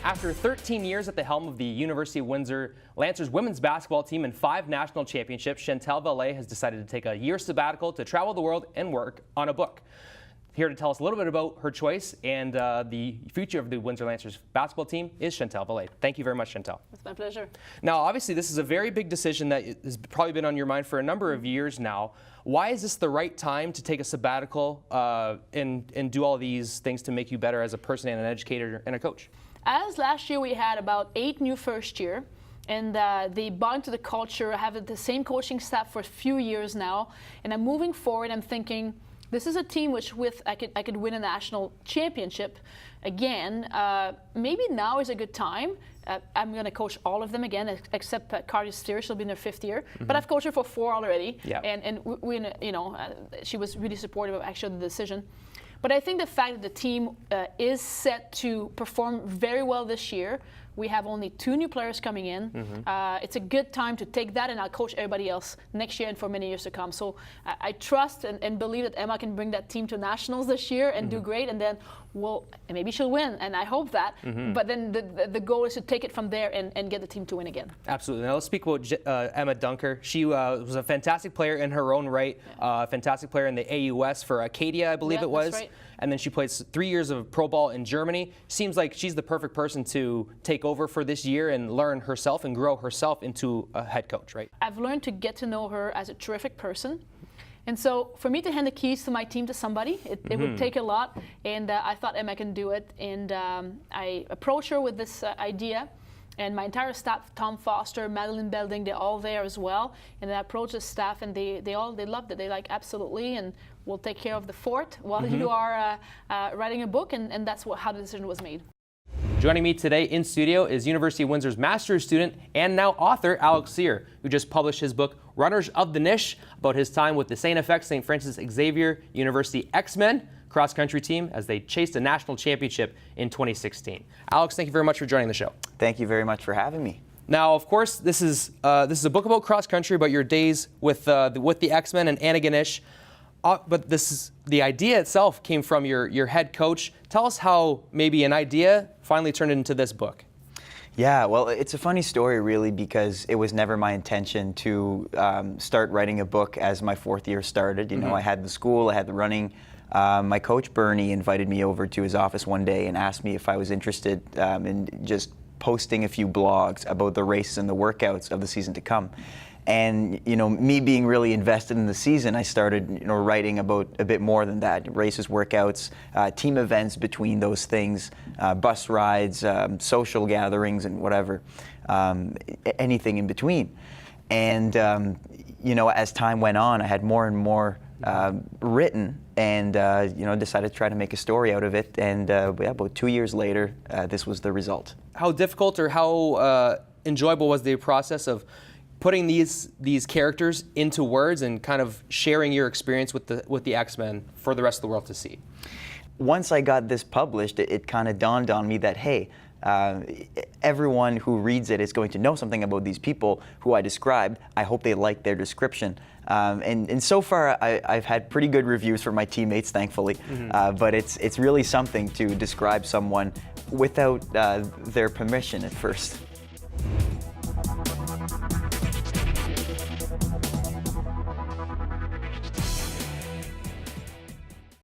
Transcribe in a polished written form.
After 13 years at the helm of the University of Windsor Lancers women's basketball team and 5 national championships, Chantal Vallee has decided to take a year sabbatical to travel the world and work on a book. Here to tell us a little bit about her choice and the future of the Windsor Lancers basketball team is Chantal Vallee. Thank you very much, Chantal. It's my pleasure. Now, obviously, this is a very big decision that has probably been on your mind for a number of years now. Why is this the right time to take a sabbatical and do all these things to make you better as a person and an educator and a coach? As last year we had about 8 new first year, and they bought into the culture. I have the same coaching staff for a few years now, and I'm moving forward. I'm thinking this is a team which I could win a national championship again. Maybe now is a good time. I'm going to coach all of them again, except Alex Cyr. She'll be in her 5th year, but I've coached her for 4 already, and we, she was really supportive of actually the decision. But I think the fact that the team is set to perform very well this year, we have only 2 new players coming in. It's a good time to take that, and I'll coach everybody else next year and for many years to come. So I trust and believe that Emma can bring that team to nationals this year and do great, and then maybe she'll win, and I hope that. But then the goal is to take it from there and get the team to win again. Absolutely. Now let's speak about Emma Dunker. She was a fantastic player in her own right, fantastic player in the AUS for Acadia, I believe it was. That's right. And then she played 3 years of pro ball in Germany. Seems like she's the perfect person to take over for this year and learn herself and grow herself into a head coach, right? I've learned to get to know her as a terrific person. And so for me to hand the keys to my team to somebody, it would take a lot. And I thought Emma can do it. And I approached her with this idea. And my entire staff, Tom Foster, Madeline Belding, they're all there as well. And I approached the staff, and they loved it. They like, absolutely, and we'll take care of the fort while you are writing a book. And that's how the decision was made. Joining me today in studio is University of Windsor's master's student and now author Alex Cyr, who just published his book Runners of the Nish, about his time with the St. FX St. Francis Xavier University X-Men cross-country team as they chased a national championship in 2016. Alex, thank you very much for joining the show. Thank you very much for having me. Now, of course, this is a book about cross-country, about your days with the X-Men and Anna Nish. But the idea itself came from your head coach. Tell us how maybe an idea finally turned into this book. Yeah, well, it's a funny story, really, because it was never my intention to start writing a book as my 4th year started. You know, I had the school, I had the running. My coach, Bernie, invited me over to his office one day and asked me if I was interested in just posting a few blogs about the races and the workouts of the season to come. And, you know, me being really invested in the season, I started, writing about a bit more than that. Races, workouts, team events between those things, bus rides, social gatherings, and whatever, anything in between. And, as time went on, I had more and more written and, decided to try to make a story out of it. And about 2 years later, this was the result. How difficult or how enjoyable was the process of putting these characters into words and kind of sharing your experience with the X-Men for the rest of the world to see? Once I got this published, it kind of dawned on me that, hey, everyone who reads it is going to know something about these people who I described. I hope they like their description. And so far, I've had pretty good reviews from my teammates, thankfully. But it's really something to describe someone without their permission at first.